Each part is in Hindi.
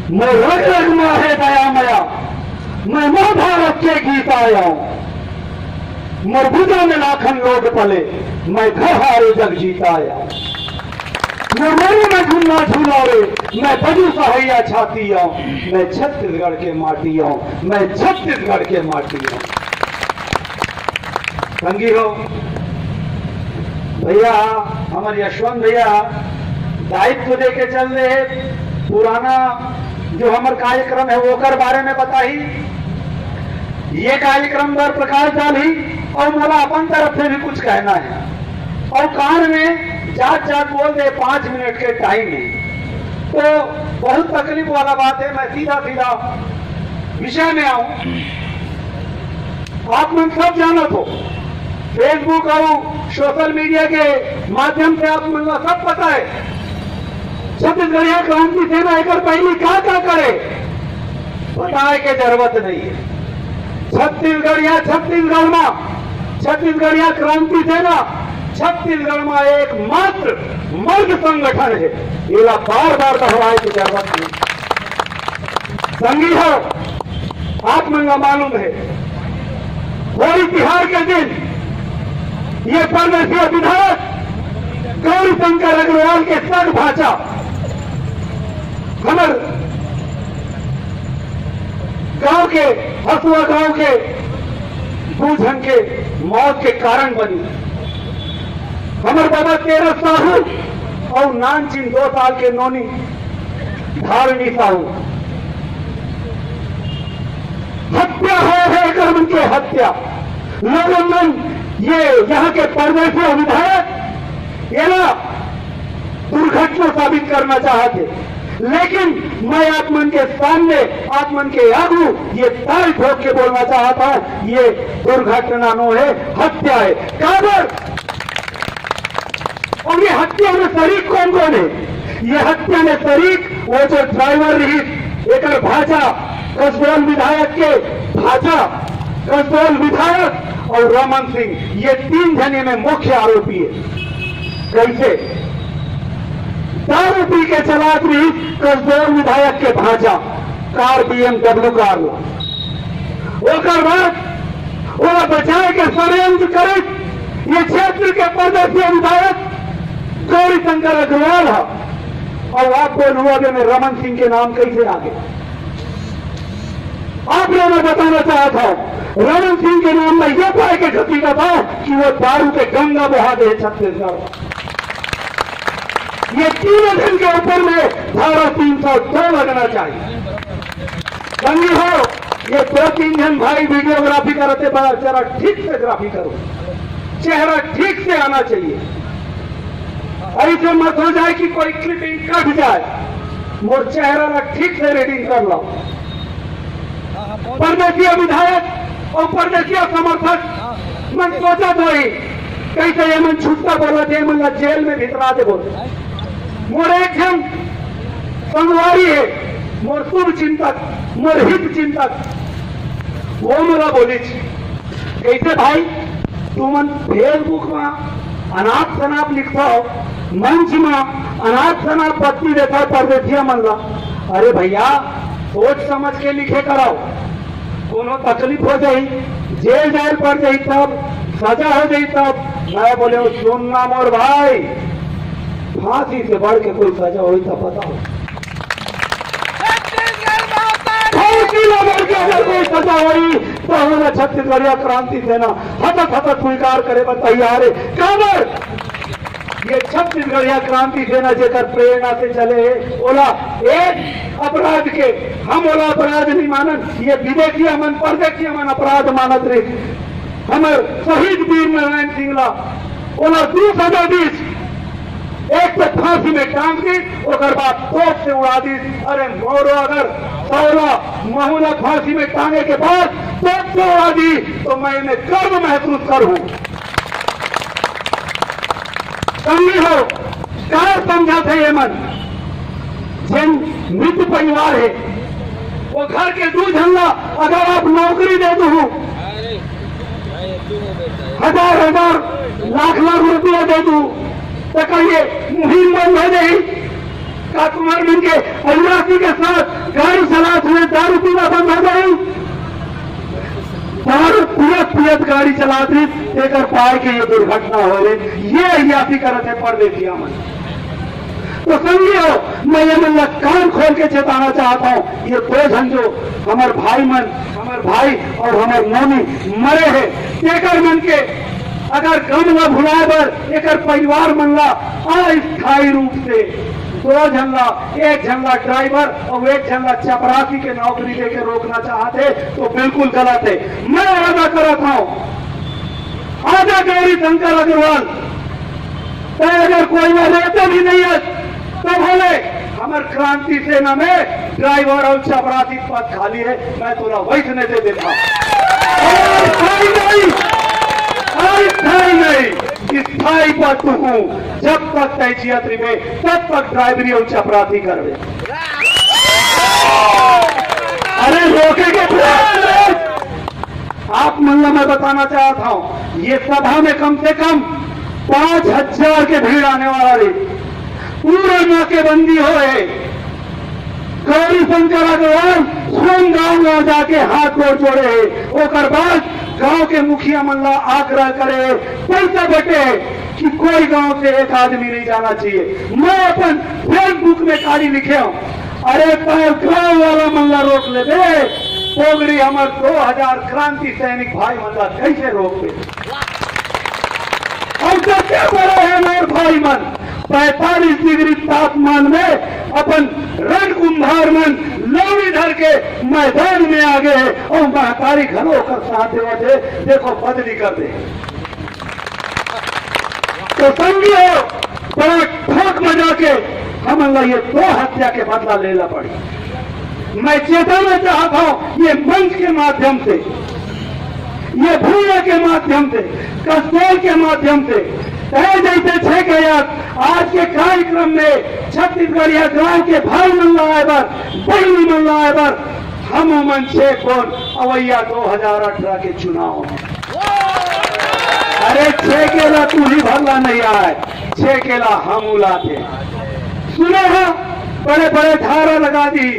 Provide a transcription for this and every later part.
मैं रग रग में है दया मया, मैं मोह भारत के गीत आया हूं। मरबूजा में लाखन लोग पले, मैं घर हारे जग जीता आया। मैं मेरे में झूलना झूला रे, मैं बजू सहाया छाती हूं। मैं छत्तीसगढ़ के माटी हूं, मैं छत्तीसगढ़ के माटी हूं। संगी हो भैया, हमारे यशवंत भैया दायित्व दे के चल रहे। पुराना जो हमारे कार्यक्रम है वो कर बारे में बताई, ये कार्यक्रम पर प्रकाश डाली और मोला अपन तरफ से भी कुछ कहना है। और कान में जात जात बोल दे 5 मिनट के टाइम में, तो बहुत तकलीफ वाला बात है। मैं सीधा सीधा विषय में आऊं। आप लोग सब जानत हो, फेसबुक और सोशल मीडिया के माध्यम से आप लोग सब पता है छत्तीसगढ़िया क्रांति सेना एक पहली क्या करे बताए के जरूरत नहीं है। छत्तीसगढ़िया क्रांति सेना छत्तीसगढ़ में एकमात्र मर्द संगठन है। ये बार बार दोहराए की जरूरत नहीं। संगी हो, आप मंगा मालूम है, होली तिहार के दिन ये परदेशीय विधायक गौरी शंकर अग्रवाल के सग भाचा हमर गांव के हसुआ गांव के बूझन के मौत के कारण बनी। हमर बाबा 13 साहू और नानचिन 2 साल के नोनी धारणी साहू हत्या है कर्म के हत्या। लोगों मन ये यहाँ के परदेशी विधायक ये ना दुर्घटना साबित करना चाहते, लेकिन मैं आप मन के सामने, आप मन के आगू ये ताल ठोक के बोलना चाहता हूं, ये दुर्घटना नो है, हत्या है। काबर और ये हत्या में शरीक कौन कौन है? ये हत्या में शरीक वो जो ड्राइवर रही एक भाजा कसडोल विधायक के भाजा कसडोल विधायक और रमन सिंह, ये 3 जने में मुख्य आरोपी है। कैसे? दारू पी के चला रही कसडोल विधायक के भाजा कार BMW कार ला, ओकर बाद वो बचाए के षड्यंत्र करे। ये क्षेत्र के परदेशी विधायक गौरी शंकर अग्रवाल है। और आप बोल हुआ में रमन सिंह के नाम कैसे आगे? आप लोगों में बताना चाहता हूं, रमन सिंह के नाम में यह पाए के घटी का था कि वो दारू के गंगा बहा दे छत्तीसगढ़। ये 3 दिन के ऊपर में धारा 302 लगना चाहिए। संगी हो, ये 2-3 जन भाई वीडियोग्राफी करते बड़ा जरा ठीक से ग्राफी करो, चेहरा ठीक से आना चाहिए। ऐसे मत हो जाए कि कोई क्लिपिंग कट जाए। मोर चेहरा ठीक से रीडिंग कर लो। परदेशीय विधायक और परदेशीय समर्थक मन सोचा तो ही कैसे ये मन छुट्टा बोला थे, मन जेल में भितरा दे बोल। मोर एक जन संगवारी है, मोर शुभ चिंतक, मोर हित चिंतक, वो मला बोली कैसे भाई तू मन फेसबुक में अनाथ शनाप लिखता हो, मंच में अनाथ शनाप पत्नी देता परदेशिया मन ला। अरे भैया सोच समझ के लिखे कराओ, कोनो तकलीफ हो जाई, जेल जाए पड़ जाई, तब सजा हो जाई, तब मैं बोले सुनना मोर भाई, फांसी से बढ़ के कोई सजा हुई तो पता हो, अगर कोई सजा हुई तो हमारा छत्तीसगढ़िया क्रांति सेना हतक स्वीकार करे तैयार है। काबर ये छत्तीसगढ़िया क्रांति सेना जेकर प्रेरणा से चले ओला एक अपराध के हम ओला अपराध नहीं मानत, ये विदेशी अमन परदेशी अमन अपराध मानत रहे। हमारे शहीद वीर नारायण सिंह ला ओला 2 सजा दीस, एक तो फांसी में टांग दी, और बाद तोप से उड़ा दी। अरे मोरो अगर 16 महुला फांसी में टांगे के बाद तोप से उड़ा दी तो मैं इन्हें गर्व महसूस करूं। समझी हो क्या समझा थे ये मन? जिन मृत परिवार है वो घर के 2 झंडा अगर आप नौकरी दे दो, 1000 लाख रुपया दे दू तो कहिए मुहिम बंद हो जाए, का कुमार मन के अभिलाषी के साथ गाड़ी चलाते हुए दारू पीना बंद हो गई, दारू पियत गाड़ी चलाती एक पाए के ये दुर्घटना हो रही, ये अयासी करते है पर्दे किया मन। तो समझियो, मैं ये मतलब कान खोल के चेताना चाहता हूँ, ये दो जन जो हमारे भाई और हमारे मम्मी मरे है, तेकर मन के अगर गम न भुलाए बर एक परिवार मनला अस्थायी रूप से दो झल्ला, एक झल्ला ड्राइवर और एक झल्ला चपरासी के नौकरी देके रोकना चाहते तो बिल्कुल गलत है। मैं वादा करता हूं, आजा गौरी शंकर अग्रवाल अगर कोई में रहते भी नहीं है तो बोले हमारे क्रांति सेना में ड्राइवर और चपरासी पद खाली है, मैं थोड़ा वैसने दे देता हूं। स्थायी पद तू हूं, जब तक तैजियत्री में तब तक ड्राइवरी और चपरासी करवे। अरे रोकेंगे आप मल्ला, मैं बताना चाहता हूं, ये सभा में कम से कम 5000 के भीड़ आने वाला है, पूरे नाकेबंदी हो है। गौरी शंकर अग्रवाल स्वयं गांव जाके हाथ जोड़ जोड़े है, ओकर बाद गांव के मुखिया मल्ला आग्रह करे पैसा बटे कि कोई गांव से एक आदमी नहीं जाना चाहिए। मैं अपन फेसबुक में खाली लिखे हूं, अरे गांव वाला मल्ला रोक ले दे, पोगड़ी हमारे 2000 क्रांति सैनिक भाई मल्ला कैसे रोक दे। और तो क्या बड़ा है मेरे भाई मन, 45 डिग्री तापमान में अपन रण कुंभार मन लोड़ी धर के मैदान में आ गए और महतारी घरों का साथ देते देखो बदली कर दे। तो समझियो बड़ा ठोक बजा के हम ये 2 हत्या के बदला लेना पड़ी। मैं चेताना चाहता हूं, ये मंच के माध्यम से, ये भूया के माध्यम से, कस्तौल के माध्यम से जैसे छे के आज के कार्यक्रम में छत्तीसगढ़िया गांव के भाई मल्ला आएबर, बहनी मल्ला आएबर, हम मन छे कौन अवैया 2018 के चुनाव में। अरे छे केला तू ही भरला नहीं आए, छे केला हम उलाते सुने हो, बड़े बड़े धारा लगा दी,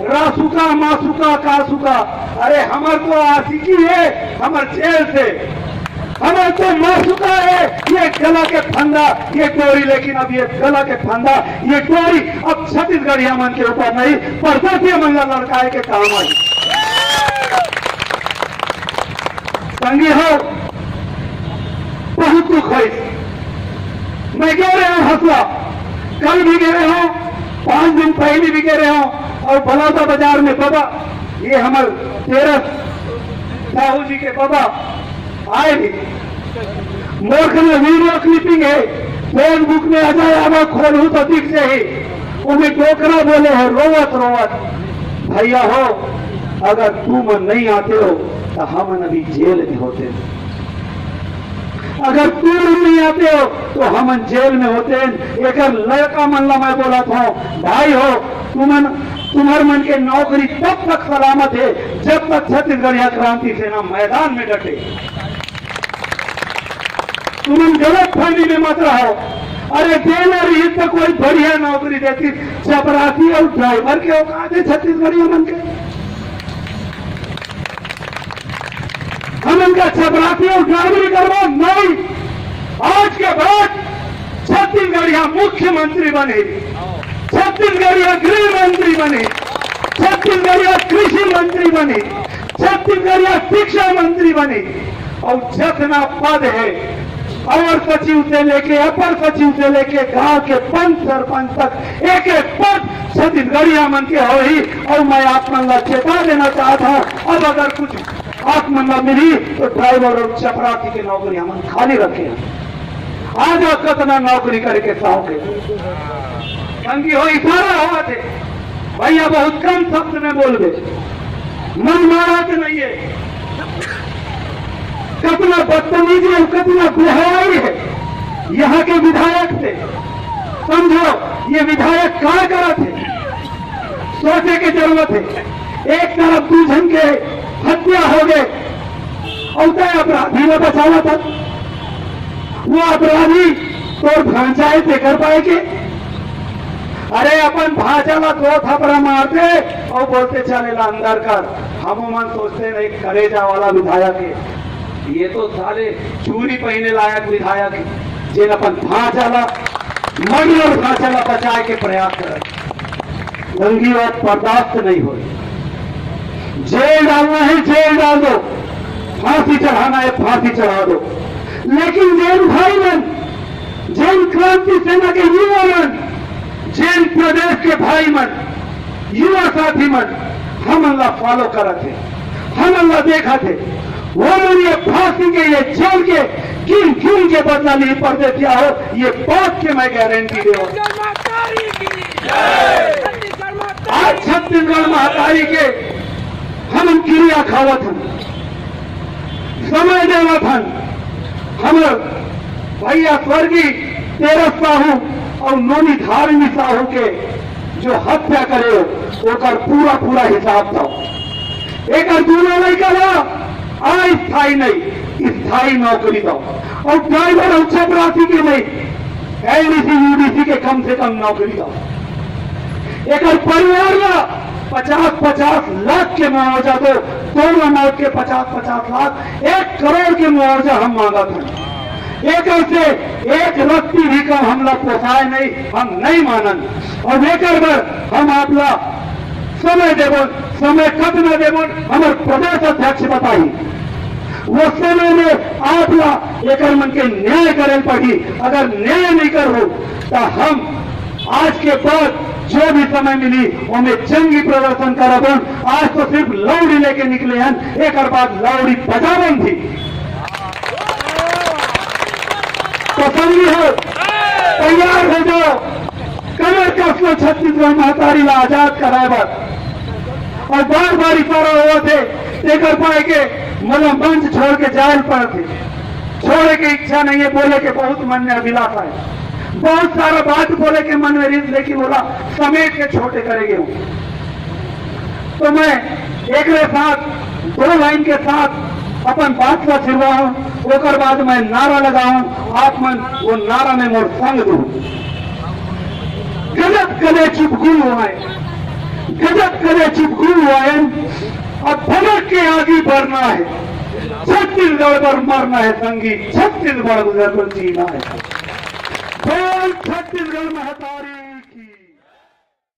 रासुका मासुका कासुका। अरे हमार तो आशिकी है, हमार जेल से हमारे तो मासुका है ये गला के फंदा, ये डोरी, लेकिन अब ये गला के फंदा, ये डोरी अब छत्तीसगढ़िया मन के ऊपर नहीं, परदेशीय मंगला लड़काए के काम आई। संगी हो, बहुत दुख है। मैं कह रहा हूं हंसला, कल भी गए हो, 5 दिन पहले भी गए हो, और बलौदा बाजार में बाबा, ये हमारे 13 साहू जी के बाबा आए भी, मोर्ख में वीडियो क्लिपिंग है फेसबुक में, अजय आवा खोलू तो दिख से ही उन्हें डोकरा बोले है रोवत रोवत, भैया हो अगर तुम नहीं आते हो तो हम अभी जेल में होते, अगर तुम नहीं आते हो तो हम जेल में होते। एक लड़का मल्ला मैं बोला था, भाई हो तुम्हारे मन के नौकरी तब तक सलामत है जब तक छत्तीसगढ़िया क्रांति सेना मैदान में डटे। तुम गलत फहमी में मत रहो, अरे देना रही तो कोई बढ़िया नौकरी देती, चपरासी और ड्राइवर के औकात है छत्तीसगढ़िया मन के, हम उनका चपरासी और ड्राइवरी करवा नहीं। आज के बाद छत्तीसगढ़िया मुख्यमंत्री बने, छत्तीसगढ़िया गृह मंत्री बने, छत्तीसगढ़िया कृषि मंत्री बने, छत्तीसगढ़िया शिक्षा मंत्री बने, और जितना पद है अवर सचिव से लेके अपर सचिव से लेके गांव के पंच सरपंच तक एक एक पद छत्तीसगढ़िया मन के हो ही। और मैं आप मन चेता देना चाहता हूं, अब अगर कुछ आप मन मिली तो ड्राइवर और चपरासी की नौकरी हम खाली रखे, आज कितना नौकरी करके शौक है। संगी हो इशारा हुआ थे, भैया बहुत कम शब्द में बोल दे, मन मारा के नहीं है, कितना बदतमीजी और कितना बेहयाई है यहाँ के विधायक थे। समझो ये विधायक कहा करा थे, सोचे की जरूरत है। एक तरफ दूसरे के हत्या हो गए और तय अपराधी ने बचाना था, वो अपराधी तो भांचाए थे कर पाएंगे। अरे अपन भाषाला 2 थपड़ा मारते और बोलते चलेला अंदर कर। हम मन सोचते नहीं करेजा वाला विधायक है, ये तो साले चूरी पहने लायक विधायक है, जिन अपन भाषाला मन और भाषाला बचाए के प्रयास करे। दंगीवाद बर्दाश्त नहीं हो, जेल डालना है जेल डाल दो, फांसी चढ़ाना है फांसी चढ़ा दो। लेकिन जैन भाई मन, जैन क्रांति सेना के युवा मन, जैन प्रदेश के भाई मन, युवा साथी मन, हम अल्लाह फॉलो करा थे, हम अल्लाह देखा थे। वो मन ये फांसी के ये जेल के किन किन के बदला नहीं पड़ते क्या हो, ये बात के मैं गारंटी दे। आज छत्तीसगढ़ महातारी के हम क्रिया खावत हन, समय देवत हन। हम भैया स्वर्गीय तेरस साहू और नोनी धार्मी साहू के जो हत्या करे ओकर पूरा पूरा हिसाब दो। एक दूल्हा नहीं करा अस्थायी नहीं स्थायी नौकरी दो, और ड्राइवर और चपरासी के नहीं एलडीसी यूडीसी के कम से कम नौकरी दो। एक परिवार ना 50-50 लाख के मुआवजा दो, दोनों मौत के 50-50 लाख, 1 करोड़ के मुआवजा हम मांगा था। एक से एक रत्ती भी कम हमला पोसाए नहीं, हम नहीं मानन। और लेकर हम आपला समय देवो, समय कब न देवो हमारे प्रदेश अध्यक्ष बताई, वो समय में आपला एक मन के न्याय करे पड़ी। अगर न्याय नहीं करो तो हम आज के बाद जो भी समय मिली उनमें जंगी प्रदर्शन करबन। आज तो सिर्फ लौड़ी लेके निकले हैं, एक बाद लौड़ी बजावन थी। पसंदी हो तैयार हो जाओ, कमर कस लो छत्तीसगढ़ महातारी ला आजाद कराए बार। और बार बार इशारा हुआ थे एक पाए के मतलब मंच छोड़ के जायल पर थे, छोड़े की इच्छा नहीं है, बोले के बहुत मन में अभिलाषा है, बहुत सारा बात बोले के मन में रिज, लेकिन बोला समेट के छोटे करेंगे। तो मैं एक साथ 2 लाइन के साथ अपन बात का छिड़वाऊं, ओकर बाद मैं नारा लगाऊं, आप मन वो नारा में मोर संग दू। गजब करे चिपकू हुआ, गजब करे चिपकू हुआ, अब भगत के आगे बढ़ना है, छत्तीसगढ़ पर मरना है संगी, छत्तीसगढ़ गुजर पर जीना है। छत्तीसगढ़ महतारी।